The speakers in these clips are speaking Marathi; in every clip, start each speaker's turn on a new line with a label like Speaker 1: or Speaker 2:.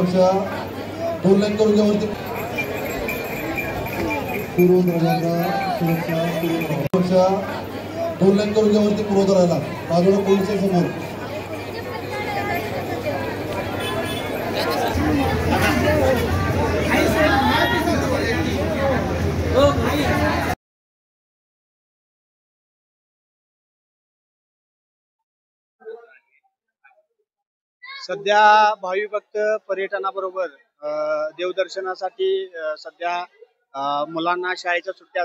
Speaker 1: 2 लाईन करून घ्या वरती. पूर्वध्वजाचा सुरक्षा 2 लाईन करून घ्या वरती पूर्वध्वजाला बाजूला पोलीस समोर.
Speaker 2: सध्या भावी भक्त पर्यटनाबरोबर देवदर्शनासाठी सध्या मुलांना शाळेच्या सुट्ट्या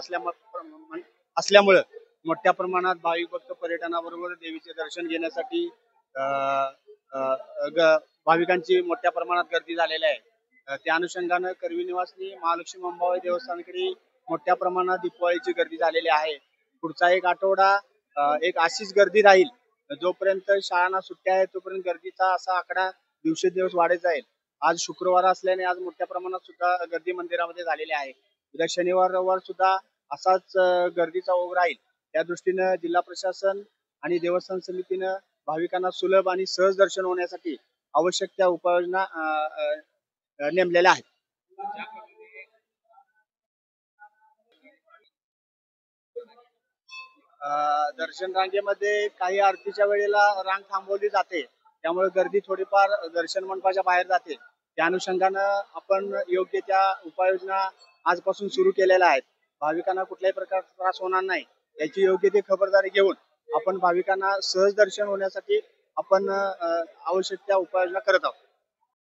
Speaker 2: असल्यामुळे मोठ्या प्रमाणात भाविक भक्त पर्यटनाबरोबर देवीचे दर्शन घेण्यासाठी भाविकांची मोठ्या प्रमाणात गर्दी झालेली आहे. त्या अनुषंगानं करवी निवासनी महालक्ष्मी अंबाबाई देवस्थानाकडे मोठ्या प्रमाणात दिवाळीची गर्दी झालेली आहे. पुढचा एक आठवडा एक अशीच गर्दी राहील. जोपर्यंत शाळांना सुट्ट्या आहेत तोपर्यंत गर्दीचा असा आकडा दिवसेंदिवस वाढत जाईल. आज शुक्रवार असल्याने आज मोठ्या प्रमाणात सुद्धा गर्दी मंदिरामध्ये झालेली आहे. उद्या शनिवार रविवार सुद्धा असाच गर्दीचा ओघ राहील. त्या दृष्टीनं जिल्हा प्रशासन आणि देवस्थान समितीनं भाविकांना सुलभ आणि सहज दर्शन होण्यासाठी आवश्यक त्या उपाययोजना नेमलेल्या आहेत. दर्शन रांगेमध्ये काही आरतीच्या वेळेला रांग थांबवली जाते, त्यामुळे गर्दी थोडीफार दर्शन मंडपाच्या बाहेर जाते. त्या अनुषंगानं आपण योग्य त्या उपाययोजना आजपासून सुरू केलेल्या आहेत. भाविकांना कुठल्याही प्रकारचा त्रास होणार नाही याची योग्य ती खबरदारी घेऊन आपण भाविकांना सहज दर्शन होण्यासाठी आपण आवश्यक त्या उपाययोजना करत आहोत.